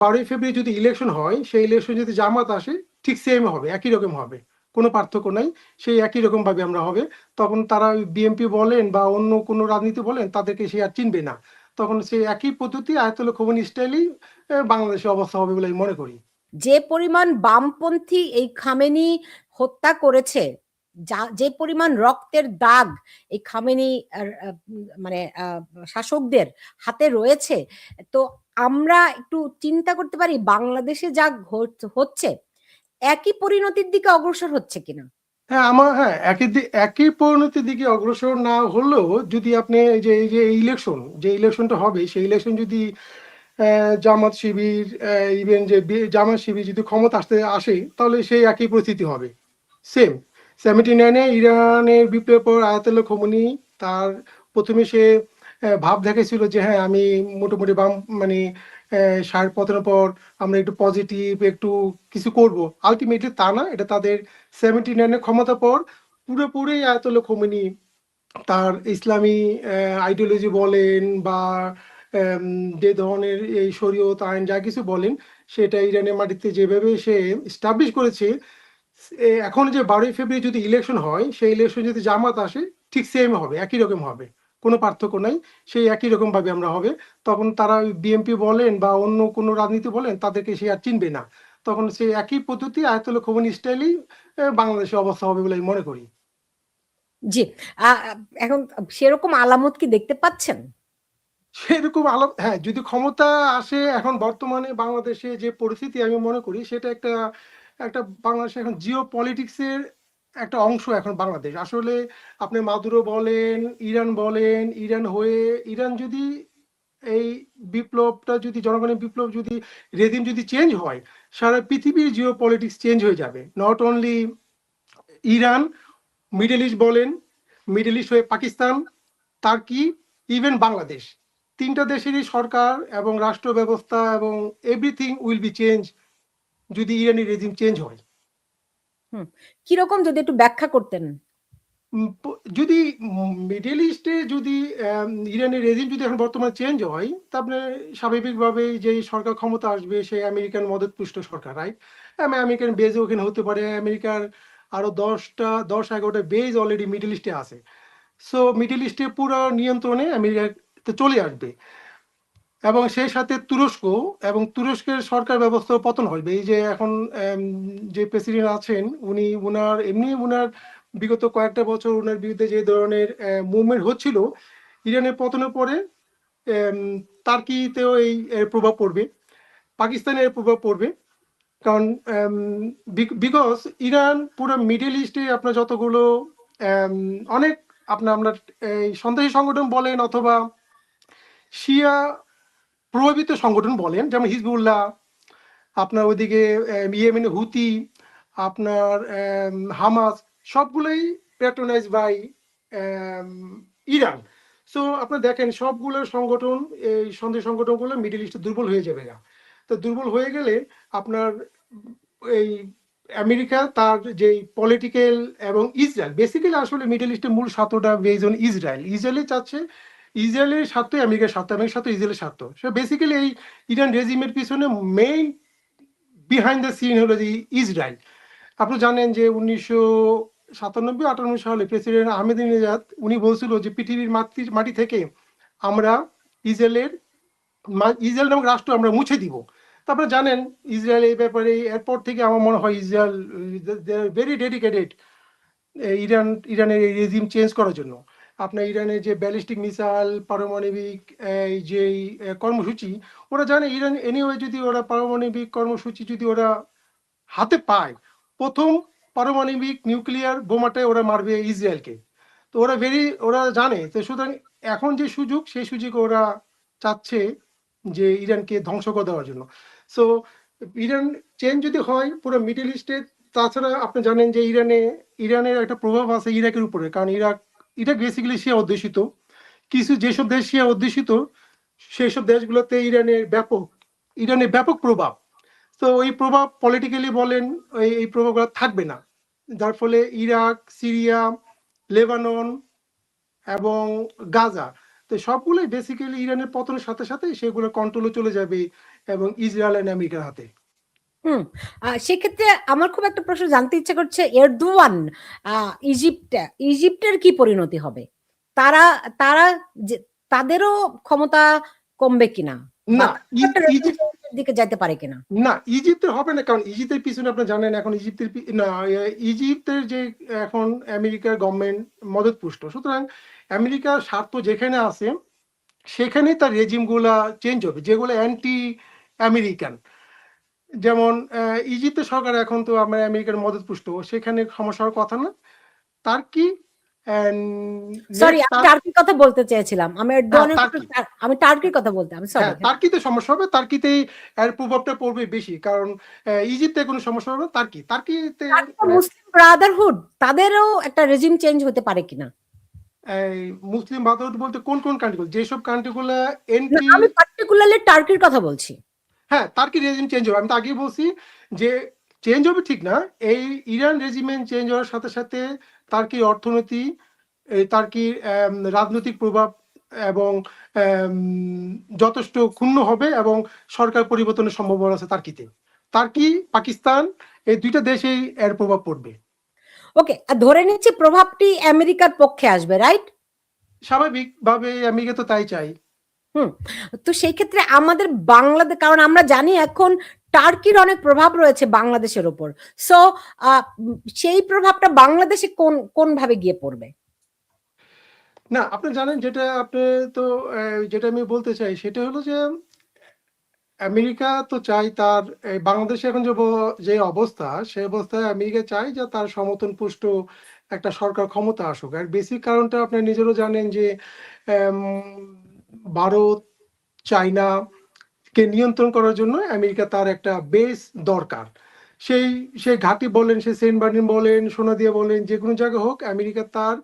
12ই ফেব্রুয়ারি যদি ইলেকশন হয়, সেই ইলেকশন যদি জামাত আসে, ঠিক সেম হবে, একই রকম হবে, কোনো পার্থক্য নাই। সেই একই রকম ভাবে আমরা হবে। তখন তারা বিএনপি বলেন বা অন্য কোনো রাজনীতি বলেন, তাদেরকে সে আর চিনবে না। তখন সেই একই পদ্ধতি আয়াতুল্লাহ খোমেনি স্টাইলেই বাংলাদেশের অবস্থা হবে বলে আমি মনে করি। যে পরিমাণ বামপন্থী এই খামেনি হত্যা করেছে, যে পরিমাণ রক্তের দাগ এই খামেনি মানে শাসকদের হাতে রয়েছে, তো আমরা একটু চিন্তা করতে পারি বাংলাদেশে যা হচ্ছে একই পরিণতির দিকে অগ্রসর হচ্ছে কিনা। হ্যাঁ, একই পরিণতির দিকে অগ্রসর না হলেও যদি আপনি এই যে ইলেকশনটা হবে, সেই ইলেকশন যদি জামাত শিবির, ইভেন যে জামাত শিবির যদি ক্ষমতা আসে, তাহলে সেই একই পরিস্থিতি হবে। সেম 79-এ ইরানের বিপ্লবের পর আয়াতুল্লাহ খোমেনি তার প্রথমে সে ভাব দেখেছিল যে হ্যাঁ, আমি মোটামুটি বাম, মানে সার পতনের পর আমরা একটু পজিটিভ একটু কিছু করব। আলটিমেটলি তা না, এটা তাদের 79-এ ক্ষমতা পর পুরোপুরি আয়াতুল্লাহ খোমেনি তার ইসলামী আইডিওলজি বলেন বা যে ধরনের এই শরীয়ত আইন যা কিছু বলেন, সেটা ইরানের মাটিতে যেভাবে সে স্টাবলিশ করেছে। এখন যে 12ই ফেব্রুয়ারি যদি ইলেকশন হয়, সেই ইলেকশন যদি জামাত আসে, ঠিক সেম হবে, একই রকম হবে, কোনো পার্থক্য নাই। সেই একই রকম ভাবে আমরা হবে। তখন তারা বিএনপি বলেন বা অন্য কোনো রাজনীতি বলেন, তাদেরকে সে আর চিনবে না। তখন সেই একই পদ্ধতি আয়াতুল্লাহ খোমেনি স্টাইলেই বাংলাদেশের অবস্থা হবে বলে আমি মনে করি। জি। এখন সেরকম আলামত কি দেখতে পাচ্ছেন? সেরকম হ্যাঁ, যদি ক্ষমতা আসে, এখন বর্তমানে বাংলাদেশে যে পরিস্থিতি আমি মনে করি সেটা একটা একটা বাংলাদেশে এখন জিও পলিটিক্সের একটা অংশ। এখন বাংলাদেশ আসলে আপনি মাদুরো বলেন, ইরান বলেন, ইরান যদি এই বিপ্লবটা যদি জনগণের বিপ্লব যদি রেজিম যদি চেঞ্জ হয়, সারা পৃথিবীর জিও পলিটিক্স চেঞ্জ হয়ে যাবে। Not only Iran, middle east বলেন, মিডল ইস্ট হয়ে পাকিস্তান, টার্কি, ইভেন বাংলাদেশ, তিনটা দেশেরই সরকার এবং রাষ্ট্র ব্যবস্থা এবং এভরিথিং উইল বি চেঞ্জ যদি ইরানি রেজিম চেঞ্জ হয়। কিরকম যদি একটু ব্যাখ্যা করতেন। যদি মিডল ইস্টে যদি ইরানের রেজিম যদি এখন বর্তমানে চেঞ্জ হয়, তারপরে স্বাভাবিকভাবে যে সরকার ক্ষমতা আসবে সে আমেরিকান মদতপুষ্ট সরকার, রাইট? আমেরিকান বেজ ওখানে হতে পারে, আমেরিকার আরো 10-11টা বেজ অলরেডি মিডল ইস্টে আছে। সো মিডল ইস্টে পুরো নিয়ন্ত্রণে আমেরিকাতে চলে আসবে এবং সেই সাথে তুরস্ক, এবং তুরস্কের সরকার ব্যবস্থা পতন হবে। এই যে এখন যে প্রেসিডেন্ট আছেন, উনার বিগত কয়েকটা বছর উনার বিরুদ্ধে যে ধরনের মুভমেন্ট হচ্ছিল, ইরানের পতনের পরে তার্কিতেও এই প্রভাব পড়বে, পাকিস্তানের প্রভাব পড়বে। কারণ বিকজ ইরান পুরো মিডল ইস্টে আপনার যতগুলো অনেক আপনার এই সন্ত্রাসী সংগঠন বলেন অথবা শিয়া প্রভাবিত সংগঠন বলেন, যেমন হিজবুল্লাহ, আপনার ওইদিকে ইয়েমেনে হুতি, আপনার হামাস, সবগুলোই প্যাট্রোনাইজ বাই ইরান। সো আপনার দেখেন সবগুলো সংগঠন, এই সন্দেহ সংগঠনগুলো মিডল ইস্টে দুর্বল হয়ে যাবে না। তো দুর্বল হয়ে গেলে আপনার এই আমেরিকা তার যে পলিটিক্যাল এবং ইসরায়েল, বেসিক্যালি আসলে মিডল ইস্টের মূল স্বার্থটা বেজ অন ইসরায়েলই চাচ্ছে, ইসরায়েলের স্বার্থ আমেরিকার স্বার্থ, আমেরিকার স্বার্থ ইসরায়েলের স্বার্থ। সো বেসিক্যালি এই ইরান রেজিমের পিছনে মেইন বিহাইন্ড দ্য সিন হলো যে ইসরায়েল। আপনি জানেন যে 1997-98 সালে প্রেসিডেন্ট আহমেদিনেজাদ উনি বলছিল যে পৃথিবীর মাটি থেকে আমরা ইসরায়েল নামক রাষ্ট্র আমরা মুছে দিব। তারপরে জানেন ইসরায়েল এই ব্যাপারে এরপর থেকে আমার মনে হয় ইসরায়েল ভেরি ডেডিকেটেড ইরানের এই রেজিম চেঞ্জ করার জন্য। আপনার ইরানের যে ব্যালিস্টিক মিসাইল, পারমাণবিক এই যে কর্মসূচি, ওরা জানে ইরান এনিওয়ে যদি ওরা পারমাণবিক কর্মসূচি যদি ওরা হাতে পায়, প্রথম পারমাণবিক নিউক্লিয়ার বোমাটাই ওরা মারবে ইসরায়েলকে। তো ওরা জানে। তো সুতরাং এখন যে সুযোগ, সেই সুযোগ ওরা চাচ্ছে যে ইরানকে ধ্বংস করে দেওয়ার জন্য। সো ইরান চেঞ্জ যদি হয় পুরো মিডল ইস্টে, তাছাড়া আপনি জানেন যে ইরানের একটা প্রভাব আছে ইরাকের উপরে, কারণ ইরাক বেসিক্যালি শিয়া অধ্যুষিত। কিছু যেসব দেশ শিয়া অধ্যুষিত, সেই সব দেশগুলোতে ইরানের ব্যাপক প্রভাব। তো ওই প্রভাব পলিটিক্যালি বলেন, এই প্রভাবগুলো থাকবে না, যার ফলে ইরাক, সিরিয়া, লেবানন এবং গাজা, তো সবগুলোই বেসিক্যালি ইরানের পতনের সাথে সাথে সেগুলো কন্ট্রোলে চলে যাবে এবং ইসরায়েল এন্ড আমেরিকার হাতে। হুম। সেক্ষেত্রে আমার খুব একটা প্রশ্ন জানতে ইচ্ছা করছে, এরদোয়ান ইজিপ্টের কি পরিণতি হবে? তারা তারা যে তাদেরও ক্ষমতা কমবে কিনা, বা না, তারাও একটা regime ইজিপ্ট change এর দিকে যাইতে পারে কিনা? না, ইজিপ্টের হবে না, কারণ ইজিপ্টের পিছনে আপনি জানেন এখন না, ইজিপ্টের যে এখন আমেরিকার গভর্নমেন্ট মদতপুষ্ট, সুতরাং আমেরিকার স্বার্থ যেখানে আছে সেখানেই তার রেজিম গুলা চেঞ্জ হবে, যেগুলো অ্যান্টি আমেরিকান। যেমন ইজিপ্টের সরকার এখন তো আমার আমেরিকার মদতপুষ্ট, সেখানে সমস্যা হওয়ার কথা না। টার্কি সরি, নেক্সট আমি টার্কির কথা বলতে চেয়েছিলাম। আমি হ্যাঁ এরদোয়ানের টার্কি, আমি টার্কির কথা বলতে, আমি সরি। হ্যাঁ টার্কিতে সমস্যা হবে, টার্কিতেই এর প্রভাবটা পড়বে বেশি, কারণ ইজিপ্টে কোনো সমস্যা হবে না, টার্কিতে মুসলিম ব্রাদারহুড, তাদেরও একটা রেজিম চেঞ্জ হতে পারে কিনা? এই মুসলিম ব্রাদারহুড বলতে কোন কোন কান্ট্রিগুলো, যেসব কান্ট্রিগুলো না, এন্টি, আমি পার্টিকুলারলি টার্কির কথা বলছি। হ্যাঁ টার্কি রেজিম চেঞ্জ হবে। আমি তো আগেই বলছি যে চেঞ্জ হবে ঠিক না, এই ইরান রেজিমেন্ট চেঞ্জ হওয়ার সাথে সাথে টার্কির অর্থনীতি, এই টার্কির রাজনৈতিক প্রভাব এবং আম, যথেষ্ট ক্ষুণ্ণ হবে, এবং সরকার পরিবর্তনের সম্ভাবনা আছে টার্কিতে। টার্কি, পাকিস্তান, এই দুইটা দেশেই এর প্রভাব পড়বে। ওকে, ধরে নিচ্ছি প্রভাবটি আমেরিকার পক্ষে আসবে, রাইট? স্বাভাবিকভাবে আমেরিকা তো তাই চাই। হুম। তো সেই ক্ষেত্রে আমাদের বাংলাদেশ, কারণ আমরা জানি এখন টার্কির অনেক প্রভাব রয়েছে বাংলাদেশের উপর। সো সেই প্রভাবটা বাংলাদেশে কোন কোন ভাবে গিয়ে পড়বে? না, আপনি জানেন যেটা আপনি তো যেটা আমি বলতে চাই সেটা হলো যে আমেরিকা তো চাই তার বাংলাদেশে এখন যে অবস্থা, সে অবস্থায় আমেরিকা চাই যে তার সমর্থন পুষ্ট একটা সরকার ক্ষমতা আসুক। আর বেসিক কারণটা আপনি নিজেরও জানেন যে আম, ভারত, চায়না কে নিয়ন্ত্রণ করার জন্য আমেরিকা তার একটা বেস দরকার। সেই সেই ঘাঁটি বলেন, সে সেন্ট মার্টিন বলেন, সোনাদিয়া বলেন, যে কোনো জায়গা হোক, আমেরিকা তার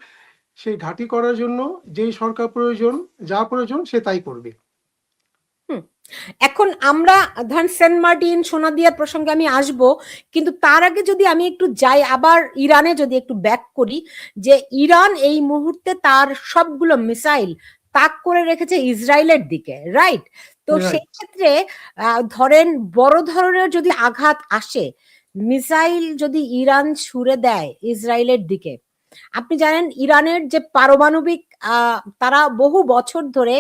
সেই ঘাঁটি করার জন্য যেই সরকার প্রয়োজন, যা প্রয়োজন সে তাই করবে। হুম। এখন আমরা ধরেন সেন্ট মার্টিন, সোনাদিয়ার প্রসঙ্গে আমি আসব, কিন্তু তার আগে যদি আমি একটু যাই আবার ইরানে, যদি একটু ব্যাক করি, যে ইরান এই মুহূর্তে তার সবগুলো মিসাইল তাক করে রেখেছে ইসরায়েলের দিকে, রাইট? তো সেই রাইট। ক্ষেত্রে ধরেন বড় ধরনের যদি আঘাত আসে, মিসাইল যদি ইরান ছুড়ে দেয় ইসরায়েলের দিকে, আপনি জানেন ইরানের যে পারমাণবিক, তারা বহু বছর ধরে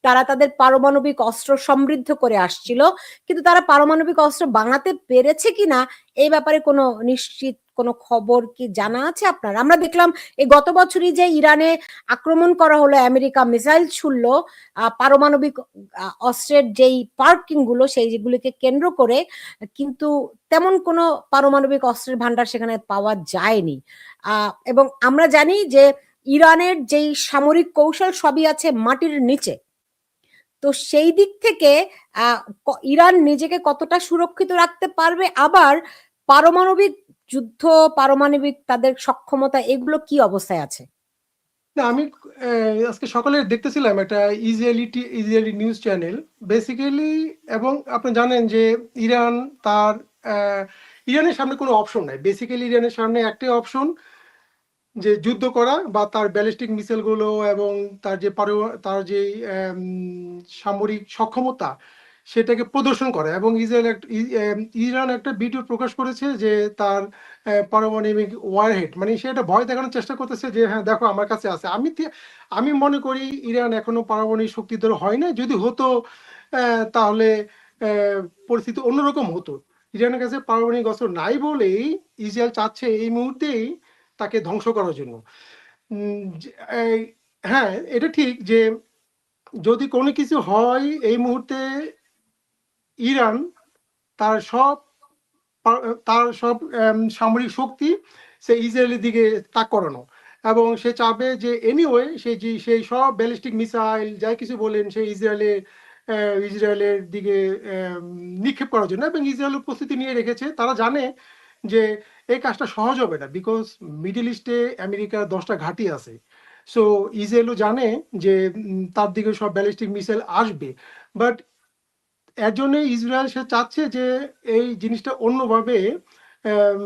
তারা তাদের পারমাণবিক অস্ত্র সমৃদ্ধ করে আসছিল, কিন্তু তারা পারমাণবিক অস্ত্র বানাতে পেরেছে কিনা এই ব্যাপারে কোনো নিশ্চিত কোনো খবর কি জানা আছে আপনার? আমরা দেখলাম এই গত বছরই যে ইরানে আক্রমণ করা হলো, আমেরিকা মিসাইল ছুড়লো পারমাণবিক অস্ত্রের যেই পার্কিং গুলো সেই যেগুলিকে কেন্দ্র করে, কিন্তু তেমন কোনো পারমাণবিক অস্ত্রের ভান্ডার সেখানে পাওয়া যায়নি। এবং আমরা জানি যে ইরানের যেই সামরিক কৌশল সবই আছে মাটির নিচে। তো সেই দিক থেকে আহ, ইরান নিজেকে কতটা সুরক্ষিত রাখতে পারবে, আবার পারমাণবিক যুদ্ধ, পারমাণবিক তাদের সক্ষমতা, এগুলো কি অবস্থায় আছে? না, আমি আজকে সকালে দেখতেছিলাম একটা ইসরায়েলি নিউজ চ্যানেল বেসিক্যালি, এবং আপনি জানেন যে ইরান তার আহ, ইরানের সামনে কোনো অপশন নাই। বেসিক্যালি ইরানের সামনে একটাই অপশন, যে যুদ্ধ করা বা তার ব্যালিস্টিক মিসাইল গুলো এবং তার যে সামরিক সক্ষমতা সেটাকে প্রদর্শন করা। এবং ইরান একটা ভিডিও প্রকাশ করেছে যে তার পারমাণবিক ওয়ারহেড, মানে সে একটা ভয় দেখানোর চেষ্টা করতেছে যে হ্যাঁ দেখো আমার কাছে আছে। আমি মনে করি ইরান এখনো পারমাণবিক শক্তিধর হয় না। যদি হতো তাহলে আহ, পরিস্থিতি অন্যরকম হতো। ইরানের কাছে পারমাণবিক অস্ত্র নাই বলেই ইসরায়েল চাচ্ছে এই মুহূর্তেই তাকে ধ্বংস করার জন্য। এই, হ্যাঁ এটা ঠিক যে যদি কোনো কিছু হয় এই মুহূর্তে ইরান তার সব সামরিক শক্তি সে ইসরায়েলের দিকে তাক করানো, এবং সে চাবে যে এনিওয়ে সেই সব ব্যালিস্টিক মিসাইল যাই কিছু বলেন সেই ইসরায়েলের দিকে নিক্ষেপ করার জন্য। এবং ইসরায়েলের প্রস্তুতি নিয়ে রেখেছে, তারা জানে যে এই কাজটা সহজ হবে না, বিকজ মিডল ইস্টে আমেরিকার 10টা ঘাঁটি আছে। সো ইসরায়েলও জানে যে তার দিকে সব ব্যালিস্টিক মিসাইল আসবে। বাট এর জন্য ইসরায়েল সে চাচ্ছে যে এই জিনিসটা অন্যভাবে আম,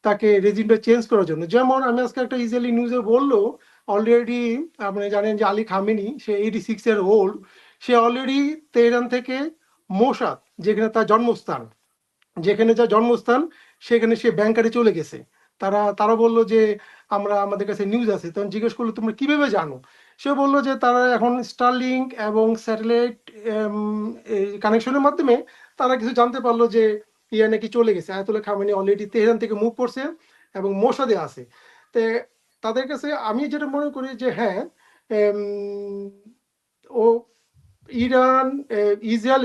তাকে রেজিমটা চেঞ্জ করার জন্য। যেমন আমি আজকে একটা ইসরায়েলি নিউজে বললো, অলরেডি আপনি জানেন যে আলী খামেনি, সে 86 এর ওল্ড, সে অলরেডি তেহরান থেকে মোসাদ, যেখানে তার জন্মস্থান, যেখানে যার জন্মস্থান সেখানে সে ব্যাংকারে চলে গেছে। তারা বলল যে আমাদের কাছে নিউজ আছে। তখন জিজ্ঞেস করলো তোমরা কিভাবে জানো? সে বলল যে তারা এখন স্টারলিংক এবং স্যাটেলাইট কানেকশনের মাধ্যমে তারা কিছু জানতে পারলো যে ইয়া নাকি চলে গেছে, আয়াতুল্লাহ খামেনি অলরেডি তেহরান থেকে মুভ করছে এবং মোসাদে আছে। তে তাদের কাছে আমি যেটা মনে করি যে হ্যাঁ, ও ইরান, ইসরায়েল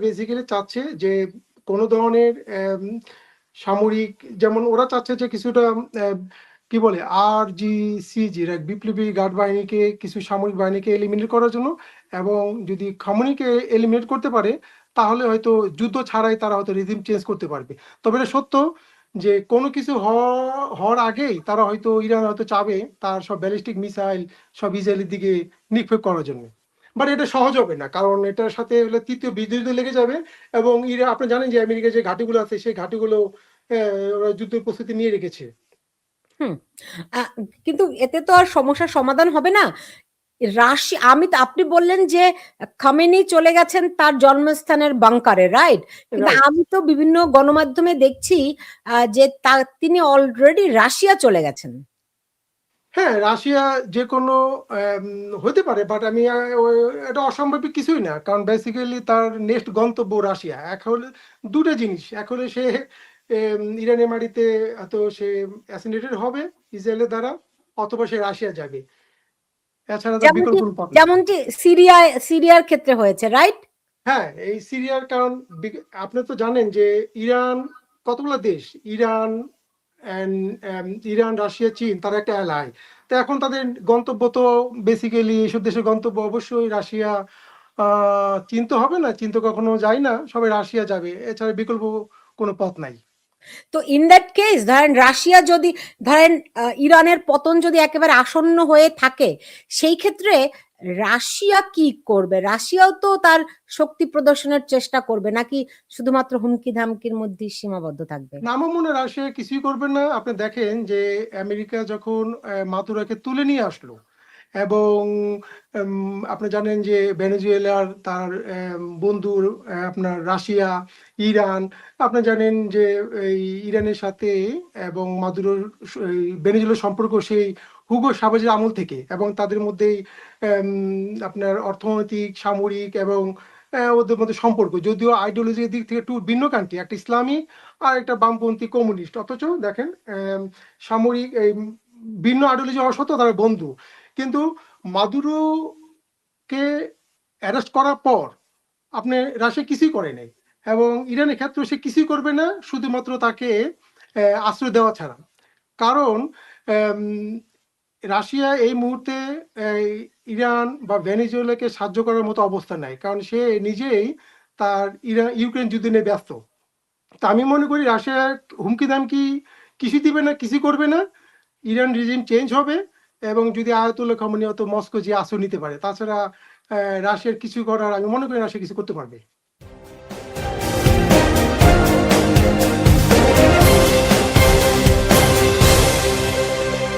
বেসিক্যালি চাচ্ছে যে কোনো ধরনের সামরিক, যেমন ওরা চাচ্ছে যে কিছুটা কি বলে RGCG বিপ্লবী গার্ড বাহিনীকে, কিছু সামরিক বাহিনীকে এলিমিনেট করার জন্য, এবং যদি খামনিকে এলিমিনেট করতে পারে তাহলে হয়তো যুদ্ধ ছাড়াই তারা হয়তো রিজিম চেঞ্জ করতে পারবে। তবে এটা সত্য যে কোনো কিছু হওয়ার আগেই তারা হয়তো, ইরান হয়তো চাবে তার সব ব্যালিস্টিক মিসাইল সব ইসরায়েলের দিকে নিক্ষেপ করার জন্য। বাট এটা সহজ হবে না, কারণ এটার সাথে হলে তৃতীয় বিদ্যুৎ লেগে যাবে। এবং আপনি জানেন যে আমেরিকার যে ঘাঁটিগুলো আছে সেই ঘাঁটিগুলো ওরা যুদ্ধের প্রস্তুতি নিয়ে রেখেছে। হুম। কিন্তু এতে তো আর সমস্যার সমাধান হবে না। আপনি বললেন যে খামেনি চলে গেছেন তার জন্মস্থানের বাংকারে, রাইট? কিন্তু রাইট। আমি তো বিভিন্ন গণমাধ্যমে দেখছি যে তিনি অলরেডি রাশিয়া চলে গেছেন। হ্যাঁ, রাশিয়া যে কোনো হতে পারে, বাট আমি এটা অসম্ভব কিছুই না, কারণ বেসিক্যালি তার নেক্সট গন্তব্য রাশিয়া। এক হলে দুটো জিনিস, এক হলে সে ইরানের মাটিতে এত সে অ্যাসিনেটেড হবে ইসরায়েলের দ্বারা, অথবা সে রাশিয়া যাবে, এছাড়া তার বিকল্প যেমনটি কোনো পথ নেই। যেমনটি সিরিয়ার ক্ষেত্রে হয়েছে, রাইট? হ্যাঁ, এই সিরিয়ার কারণ আপনি তো জানেন যে ইরান কতগুলো দেশ, ইরান ইরান, রাশিয়া, চীন, তারা একটা অ্যালাই। তো এখন তাদের গন্তব্য তো বেসিক্যালি এইসব দেশের গন্তব্য অবশ্যই রাশিয়া। চীন তো হবে না, চীন তো কখনো যায় না, সবাই রাশিয়া যাবে, এছাড়া বিকল্প কোনো পথ নাই। তো ইন দ্যাট কেস ধরেন রাশিয়া যদি, ধরেন ইরানের পতন যদি একেবারে আসন্ন হয়ে থাকে, সেই ক্ষেত্রে রাশিয়া কি করবে? রাশিয়াও তো তার শক্তি প্রদর্শনের চেষ্টা করবে, নাকি শুধুমাত্র হুমকি ধামকির মধ্যে সীমাবদ্ধ থাকবে? না, আমার মনে হয় রাশিয়া কিছুই করবে না। আপনি দেখেন যে আমেরিকা যখন মাদুরাকে তুলে নিয়ে আসলো, এবং আপনি জানেন যে ভেনেজুয়েলার তার বন্ধুর আপনার রাশিয়া, ইরান, আপনি জানেন যে এই ইরানের সাথে এবং মাদুরোর ভেনেজুয়েলার সম্পর্ক সেই হুগো সাবেজের আমল থেকে, এবং তাদের মধ্যেই আপনার অর্থনৈতিক, সামরিক এবং ওদের মধ্যে সম্পর্ক, যদিও আইডিওলজির দিক থেকে একটু ভিন্ন কান্ট্রি, একটা ইসলামী আর একটা বামপন্থী কমিউনিস্ট, অথচ দেখেন সামরিক এই ভিন্ন আইডিওলজি হওয়া সত্ত্বেও তারা বন্ধু। কিন্তু মাদুরোকে অ্যারেস্ট করার পর আপনি রাশিয়া কিছুই করে নাই, এবং ইরানের ক্ষেত্রে সে কিছুই করবে না, শুধুমাত্র তাকে আশ্রয় দেওয়া ছাড়া। কারণ রাশিয়া এই মুহূর্তে ইরান বা ভেনেজুয়েলাকে সাহায্য করার মতো অবস্থা নাই, কারণ সে নিজেই তার ইউক্রেন যুদ্ধ নিয়ে ব্যস্ত। তা আমি মনে করি রাশিয়া হুমকি দামকি কিছু দিবে না, কিছু করবে না। ইরান রিজিম চেঞ্জ হবে, এবং যদি আয়াতুল্লাহ খামেনি অত মস্কো যে আশ্রয় নিতে পারে, তাছাড়া রাশিয়ার কিছু করার আমি মনে করি রাশিয়া কিছু করতে পারবে।